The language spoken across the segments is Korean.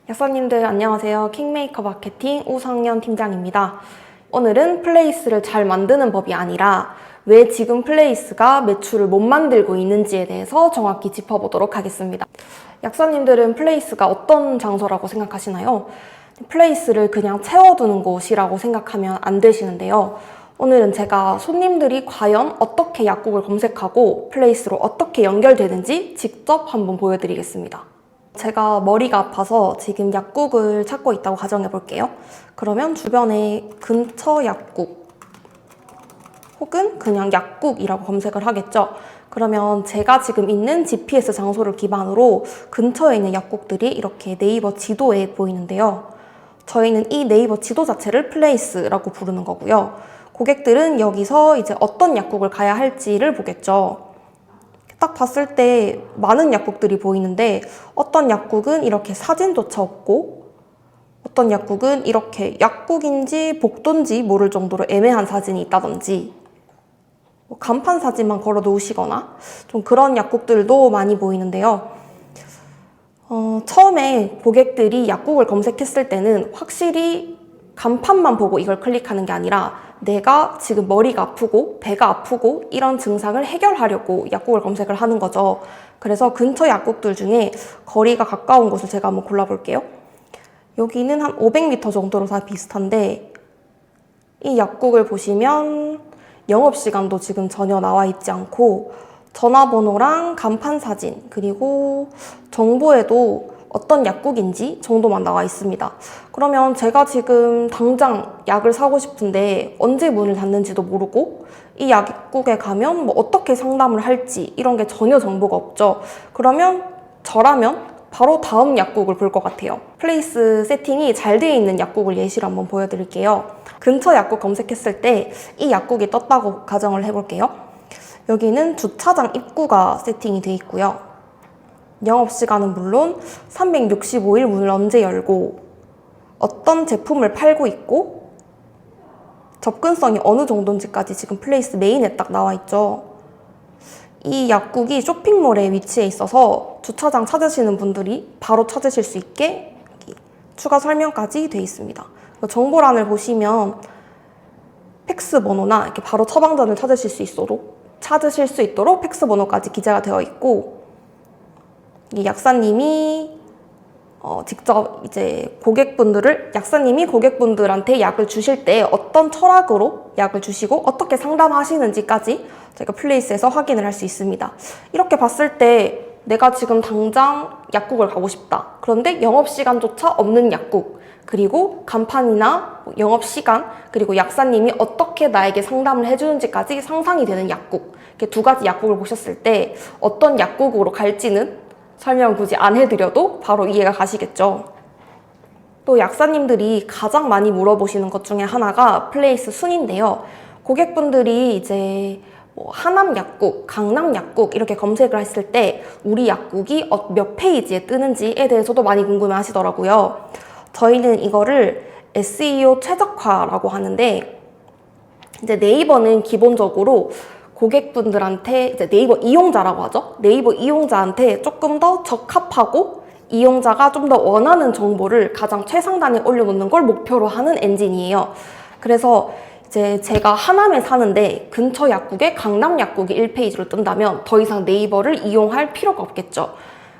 약사님들 안녕하세요. 킹메이커 마케팅 오상연 팀장입니다. 오늘은 플레이스를 잘 만드는 법이 아니라 왜 지금 플레이스가 매출을 못 만들고 있는지에 대해서 정확히 짚어보도록 하겠습니다. 약사님들은 플레이스가 어떤 장소라고 생각하시나요? 플레이스를 그냥 채워두는 곳이라고 생각하면 안 되시는데요. 오늘은 제가 손님들이 과연 어떻게 약국을 검색하고 플레이스로 어떻게 연결되는지 직접 한번 보여드리겠습니다. 제가 머리가 아파서 지금 약국을 찾고 있다고 가정해 볼게요. 그러면 주변에 근처 약국 혹은 그냥 약국이라고 검색을 하겠죠. 그러면 제가 지금 있는 GPS 장소를 기반으로 근처에 있는 약국들이 이렇게 네이버 지도에 보이는데요. 저희는 이 네이버 지도 자체를 플레이스라고 부르는 거고요. 고객들은 여기서 이제 어떤 약국을 가야 할지를 보겠죠. 딱 봤을 때 많은 약국들이 보이는데 어떤 약국은 이렇게 사진조차 없고 어떤 약국은 이렇게 약국인지 복도인지 모를 정도로 애매한 사진이 있다든지 간판 사진만 걸어 놓으시거나 좀 그런 약국들도 많이 보이는데요. 처음에 고객들이 약국을 검색했을 때는 확실히 간판만 보고 이걸 클릭하는 게 아니라 내가 지금 머리가 아프고 배가 아프고 이런 증상을 해결하려고 약국을 검색을 하는 거죠. 그래서 근처 약국들 중에 거리가 가까운 곳을 제가 한번 골라볼게요. 여기는 한 500m 정도로 다 비슷한데 이 약국을 보시면 영업시간도 지금 전혀 나와 있지 않고 전화번호랑 간판 사진 그리고 정보에도 어떤 약국인지 정도만 나와 있습니다. 그러면 제가 지금 당장 약을 사고 싶은데 언제 문을 닫는지도 모르고 이 약국에 가면 뭐 어떻게 상담을 할지 이런 게 전혀 정보가 없죠. 그러면 저라면 바로 다음 약국을 볼 것 같아요. 플레이스 세팅이 잘 되어 있는 약국을 예시로 한번 보여드릴게요. 근처 약국 검색했을 때 이 약국이 떴다고 가정을 해볼게요. 여기는 주차장 입구가 세팅이 되어 있고요. 영업시간은 물론 365일 문을 언제 열고 어떤 제품을 팔고 있고 접근성이 어느 정도인지까지 지금 플레이스 메인에 딱 나와 있죠. 이 약국이 쇼핑몰에 위치해 있어서 주차장 찾으시는 분들이 바로 찾으실 수 있게 추가 설명까지 되어 있습니다. 정보란을 보시면 팩스 번호나 이렇게 바로 처방전을 찾으실 수 있도록 팩스 번호까지 기재가 되어 있고 이 약사님이 직접 이제 약사님이 고객분들한테 약을 주실 때 어떤 철학으로 약을 주시고 어떻게 상담하시는지까지 저희가 플레이스에서 확인을 할 수 있습니다. 이렇게 봤을 때 내가 지금 당장 약국을 가고 싶다. 그런데 영업시간조차 없는 약국, 그리고 간판이나 영업시간, 그리고 약사님이 어떻게 나에게 상담을 해주는지까지 상상이 되는 약국, 이렇게 두 가지 약국을 보셨을 때 어떤 약국으로 갈지는 설명 굳이 안 해드려도 바로 이해가 가시겠죠. 또 약사님들이 가장 많이 물어보시는 것 중에 하나가 플레이스 순인데요. 고객분들이 이제 하남약국, 강남약국 이렇게 검색을 했을 때 우리 약국이 몇 페이지에 뜨는지에 대해서도 많이 궁금해 하시더라고요. 저희는 이거를 SEO 최적화라고 하는데 이제 네이버는 기본적으로 고객분들한테 이제 네이버 이용자라고 하죠. 네이버 이용자한테 조금 더 적합하고 이용자가 좀 더 원하는 정보를 가장 최상단에 올려놓는 걸 목표로 하는 엔진이에요. 그래서 이제 제가 하남에 사는데 근처 약국에 강남 약국이 1페이지로 뜬다면 더 이상 네이버를 이용할 필요가 없겠죠.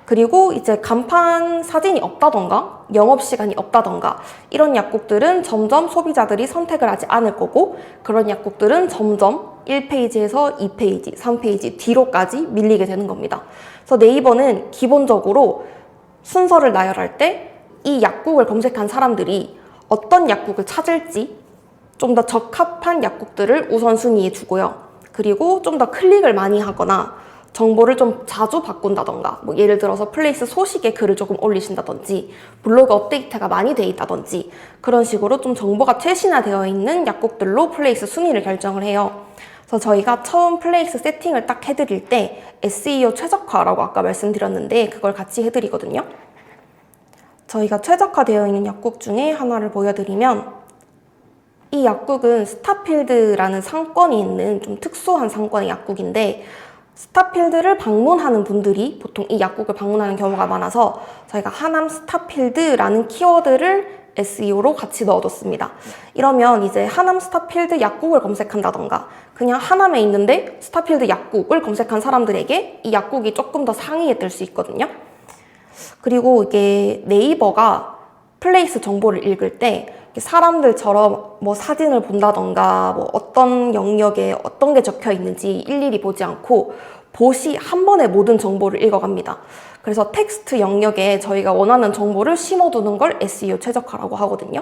그리고 이제 간판 사진이 없다던가 영업시간이 없다던가 이런 약국들은 점점 소비자들이 선택을 하지 않을 거고 그런 약국들은 점점 1페이지에서 2페이지, 3페이지 뒤로까지 밀리게 되는 겁니다. 그래서 네이버는 기본적으로 순서를 나열할 때 이 약국을 검색한 사람들이 어떤 약국을 찾을지 좀 더 적합한 약국들을 우선순위에 두고요. 그리고 좀 더 클릭을 많이 하거나 정보를 좀 자주 바꾼다던가 예를 들어서 플레이스 소식에 글을 조금 올리신다든지 블로그 업데이트가 많이 돼 있다든지 그런 식으로 좀 정보가 최신화되어 있는 약국들로 플레이스 순위를 결정을 해요. 그래서 저희가 처음 플레이스 세팅을 딱 해드릴 때 SEO 최적화라고 아까 말씀드렸는데 그걸 같이 해드리거든요. 저희가 최적화되어 있는 약국 중에 하나를 보여드리면 이 약국은 스타필드라는 상권이 있는 좀 특수한 상권의 약국인데 스타필드를 방문하는 분들이 보통 이 약국을 방문하는 경우가 많아서 저희가 하남 스타필드라는 키워드를 SEO로 같이 넣어뒀습니다. 이러면 이제 하남 스타필드 약국을 검색한다던가 그냥 하남에 있는데 스타필드 약국을 검색한 사람들에게 이 약국이 조금 더 상위에 뜰 수 있거든요. 그리고 이게 네이버가 플레이스 정보를 읽을 때 사람들처럼 뭐 사진을 본다던가 뭐 어떤 영역에 어떤 게 적혀 있는지 일일이 보지 않고 봇이 한 번에 모든 정보를 읽어갑니다. 그래서 텍스트 영역에 저희가 원하는 정보를 심어두는 걸 SEO 최적화라고 하거든요.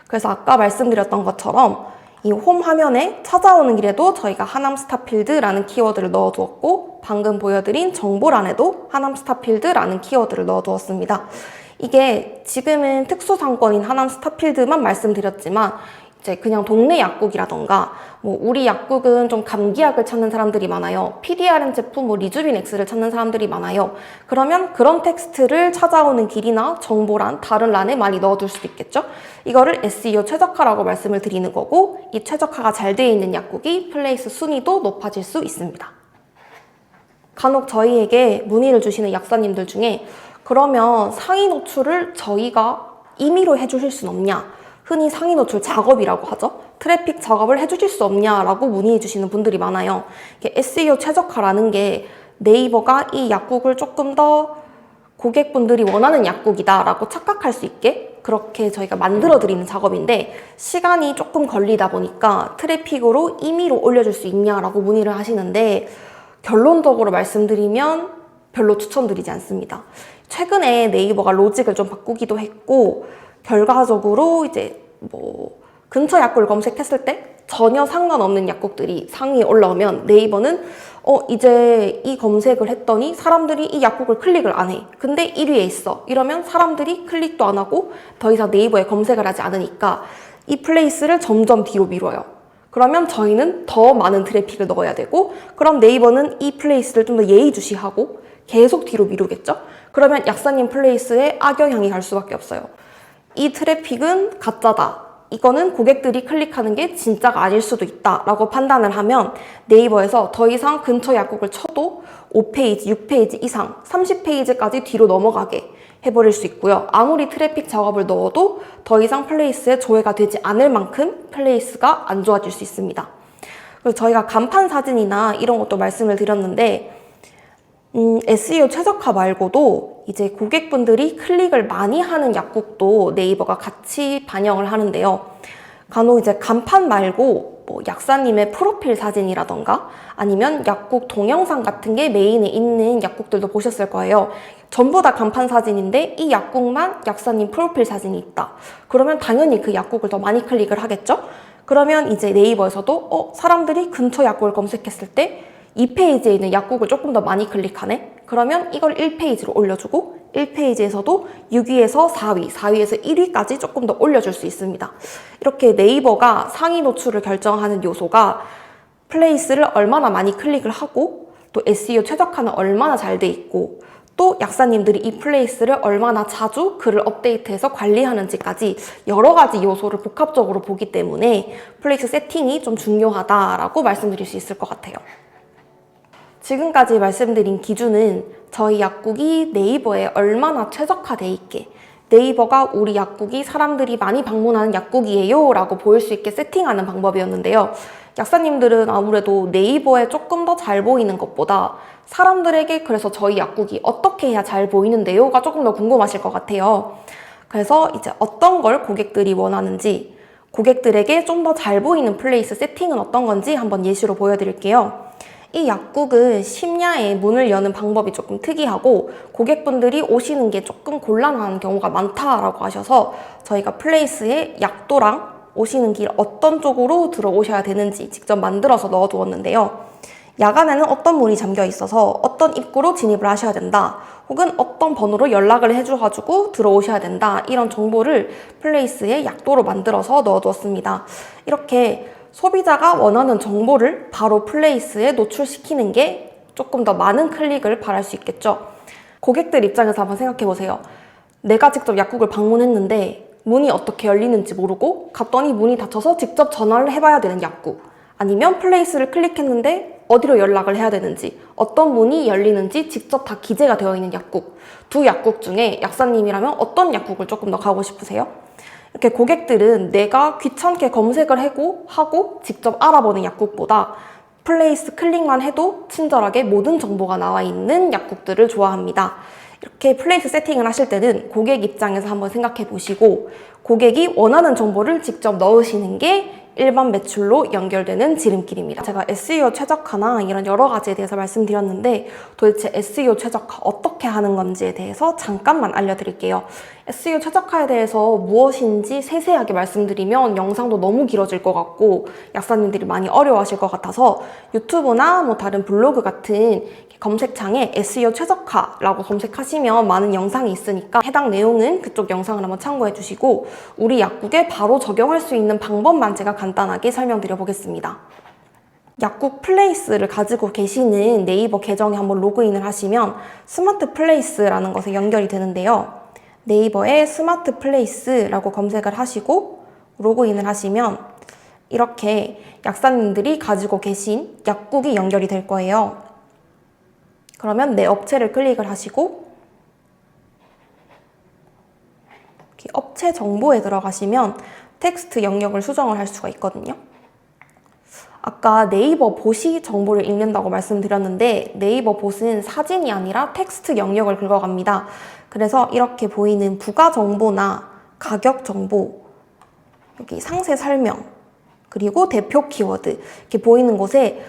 그래서 아까 말씀드렸던 것처럼 이 홈 화면에 찾아오는 길에도 저희가 하남 스타필드라는 키워드를 넣어두었고 방금 보여드린 정보란에도 하남 스타필드라는 키워드를 넣어두었습니다. 이게 지금은 특수상권인 하남 스타필드만 말씀드렸지만 이제 그냥 동네 약국이라던가 뭐 우리 약국은 좀 감기약을 찾는 사람들이 많아요. PDRN 제품 뭐 리주비넥스를 찾는 사람들이 많아요. 그러면 그런 텍스트를 찾아오는 길이나 정보란 다른 란에 많이 넣어둘 수도 있겠죠. 이거를 SEO 최적화라고 말씀을 드리는 거고 이 최적화가 잘 되어 있는 약국이 플레이스 순위도 높아질 수 있습니다. 간혹 저희에게 문의를 주시는 약사님들 중에 그러면 상위 노출을 저희가 임의로 해주실 순 없냐? 흔히 상위 노출 작업이라고 하죠. 트래픽 작업을 해주실 수 없냐라고 문의해 주시는 분들이 많아요. SEO 최적화라는 게 네이버가 이 약국을 조금 더 고객분들이 원하는 약국이다라고 착각할 수 있게 그렇게 저희가 만들어드리는 작업인데 시간이 조금 걸리다 보니까 트래픽으로 임의로 올려줄 수 있냐라고 문의를 하시는데 결론적으로 말씀드리면 별로 추천드리지 않습니다. 최근에 네이버가 로직을 좀 바꾸기도 했고 결과적으로 이제 뭐 근처 약국을 검색했을 때 전혀 상관없는 약국들이 상위에 올라오면 네이버는 이제 이 검색을 했더니 사람들이 이 약국을 클릭을 안 해. 근데 1위에 있어. 이러면 사람들이 클릭도 안 하고 더 이상 네이버에 검색을 하지 않으니까 이 플레이스를 점점 뒤로 미뤄요. 그러면 저희는 더 많은 트래픽을 넣어야 되고 그럼 네이버는 이 플레이스를 좀 더 예의주시하고 계속 뒤로 미루겠죠? 그러면 약사님 플레이스에 악영향이 갈 수밖에 없어요. 이 트래픽은 가짜다. 이거는 고객들이 클릭하는 게 진짜가 아닐 수도 있다라고 판단을 하면 네이버에서 더 이상 근처 약국을 쳐도 5페이지, 6페이지 이상, 30페이지까지 뒤로 넘어가게 해버릴 수 있고요. 아무리 트래픽 작업을 넣어도 더 이상 플레이스에 조회가 되지 않을 만큼 플레이스가 안 좋아질 수 있습니다. 그리고 저희가 간판 사진이나 이런 것도 말씀을 드렸는데 SEO 최적화 말고도 이제 고객분들이 클릭을 많이 하는 약국도 네이버가 같이 반영을 하는데요. 간혹 이제 간판 말고 뭐 약사님의 프로필 사진이라던가 아니면 약국 동영상 같은 게 메인에 있는 약국들도 보셨을 거예요. 전부 다 간판 사진인데 이 약국만 약사님 프로필 사진이 있다. 그러면 당연히 그 약국을 더 많이 클릭을 하겠죠? 그러면 이제 네이버에서도 사람들이 근처 약국을 검색했을 때 2페이지에 있는 약국을 조금 더 많이 클릭하네? 그러면 이걸 1페이지로 올려주고 1페이지에서도 6위에서 4위, 4위에서 1위까지 조금 더 올려줄 수 있습니다. 이렇게 네이버가 상위 노출을 결정하는 요소가 플레이스를 얼마나 많이 클릭을 하고 또 SEO 최적화는 얼마나 잘 돼 있고 또 약사님들이 이 플레이스를 얼마나 자주 글을 업데이트해서 관리하는지까지 여러 가지 요소를 복합적으로 보기 때문에 플레이스 세팅이 좀 중요하다라고 말씀드릴 수 있을 것 같아요. 지금까지 말씀드린 기준은 저희 약국이 네이버에 얼마나 최적화돼 있게 네이버가 우리 약국이 사람들이 많이 방문하는 약국이에요 라고 보일 수 있게 세팅하는 방법이었는데요. 약사님들은 아무래도 네이버에 조금 더 잘 보이는 것보다 사람들에게 그래서 저희 약국이 어떻게 해야 잘 보이는데요? 가 조금 더 궁금하실 것 같아요. 그래서 이제 어떤 걸 고객들이 원하는지 고객들에게 좀 더 잘 보이는 플레이스 세팅은 어떤 건지 한번 예시로 보여드릴게요. 이 약국은 심야에 문을 여는 방법이 조금 특이하고 고객분들이 오시는 게 조금 곤란한 경우가 많다라고 하셔서 저희가 플레이스에 약도랑 오시는 길 어떤 쪽으로 들어오셔야 되는지 직접 만들어서 넣어두었는데요. 야간에는 어떤 문이 잠겨 있어서 어떤 입구로 진입을 하셔야 된다. 혹은 어떤 번호로 연락을 해줘가지고 들어오셔야 된다. 이런 정보를 플레이스에 약도로 만들어서 넣어두었습니다. 이렇게 소비자가 원하는 정보를 바로 플레이스에 노출시키는 게 조금 더 많은 클릭을 바랄 수 있겠죠. 고객들 입장에서 한번 생각해 보세요. 내가 직접 약국을 방문했는데 문이 어떻게 열리는지 모르고 갔더니 문이 닫혀서 직접 전화를 해봐야 되는 약국. 아니면 플레이스를 클릭했는데 어디로 연락을 해야 되는지, 어떤 문이 열리는지 직접 다 기재가 되어 있는 약국. 두 약국 중에 약사님이라면 어떤 약국을 조금 더 가고 싶으세요? 이렇게 고객들은 내가 귀찮게 검색을 하고 직접 알아보는 약국보다 플레이스 클릭만 해도 친절하게 모든 정보가 나와 있는 약국들을 좋아합니다. 이렇게 플레이스 세팅을 하실 때는 고객 입장에서 한번 생각해 보시고 고객이 원하는 정보를 직접 넣으시는 게 일반 매출로 연결되는 지름길입니다. 제가 SEO 최적화나 이런 여러 가지에 대해서 말씀드렸는데 도대체 SEO 최적화 어떻게 하는 건지에 대해서 잠깐만 알려드릴게요. SEO 최적화에 대해서 무엇인지 세세하게 말씀드리면 영상도 너무 길어질 것 같고 약사님들이 많이 어려워하실 것 같아서 유튜브나 뭐 다른 블로그 같은 검색창에 SEO 최적화라고 검색하시면 많은 영상이 있으니까 해당 내용은 그쪽 영상을 한번 참고해 주시고 우리 약국에 바로 적용할 수 있는 방법만 제가 간단하게 설명드려 보겠습니다. 약국 플레이스를 가지고 계시는 네이버 계정에 한번 로그인을 하시면 스마트 플레이스라는 것에 연결이 되는데요. 네이버에 스마트 플레이스라고 검색을 하시고 로그인을 하시면 이렇게 약사님들이 가지고 계신 약국이 연결이 될 거예요. 그러면 내 업체를 클릭을 하시고 이렇게 업체 정보에 들어가시면 텍스트 영역을 수정을 할 수가 있거든요. 아까 네이버 봇이 정보를 읽는다고 말씀드렸는데 네이버 봇은 사진이 아니라 텍스트 영역을 긁어갑니다. 그래서 이렇게 보이는 부가 정보나 가격 정보, 여기 상세 설명, 그리고 대표 키워드 이렇게 보이는 곳에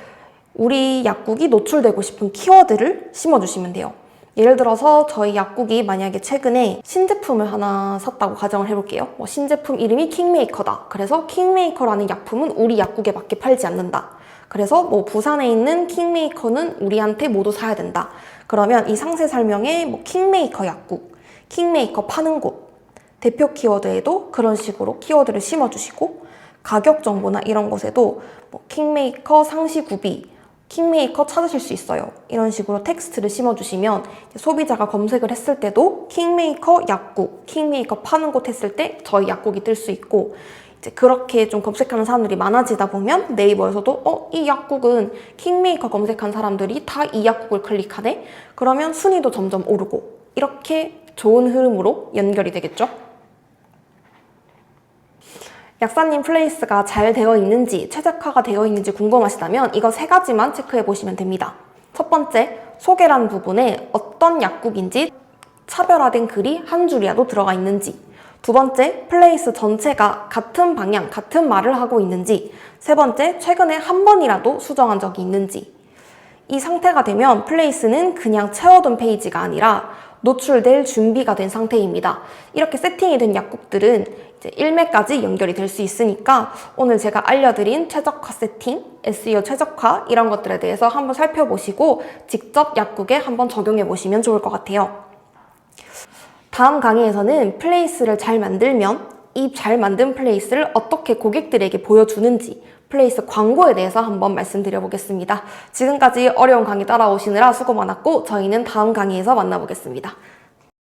우리 약국이 노출되고 싶은 키워드를 심어주시면 돼요. 예를 들어서 저희 약국이 만약에 최근에 신제품을 하나 샀다고 가정을 해볼게요. 신제품 이름이 킹메이커다. 그래서 킹메이커라는 약품은 우리 약국에 맞게 팔지 않는다. 그래서 부산에 있는 킹메이커는 우리한테 모두 사야 된다. 그러면 이 상세 설명에 킹메이커 약국, 킹메이커 파는 곳, 대표 키워드에도 그런 식으로 키워드를 심어주시고 가격 정보나 이런 곳에도 킹메이커 상시 구비, 킹메이커 찾으실 수 있어요. 이런 식으로 텍스트를 심어주시면 소비자가 검색을 했을 때도 킹메이커 약국, 킹메이커 파는 곳 했을 때 저희 약국이 뜰 수 있고 이제 그렇게 좀 검색하는 사람들이 많아지다 보면 네이버에서도 이 약국은 킹메이커 검색한 사람들이 다 이 약국을 클릭하네? 그러면 순위도 점점 오르고 이렇게 좋은 흐름으로 연결이 되겠죠? 약사님 플레이스가 잘 되어 있는지 최적화가 되어 있는지 궁금하시다면 이거 3가지만 체크해 보시면 됩니다. 첫 번째, 소개란 부분에 어떤 약국인지 차별화된 글이 한 줄이라도 들어가 있는지, 두 번째, 플레이스 전체가 같은 방향, 같은 말을 하고 있는지, 세 번째, 최근에 한 번이라도 수정한 적이 있는지. 이 상태가 되면 플레이스는 그냥 채워둔 페이지가 아니라 노출될 준비가 된 상태입니다. 이렇게 세팅이 된 약국들은 이제 1매까지 연결이 될 수 있으니까 오늘 제가 알려드린 최적화 세팅, SEO 최적화 이런 것들에 대해서 한번 살펴보시고 직접 약국에 한번 적용해 보시면 좋을 것 같아요. 다음 강의에서는 플레이스를 잘 만들면 이 잘 만든 플레이스를 어떻게 고객들에게 보여주는지 플레이스 광고에 대해서 한번 말씀드려 보겠습니다. 지금까지 어려운 강의 따라오시느라 수고 많았고 저희는 다음 강의에서 만나보겠습니다.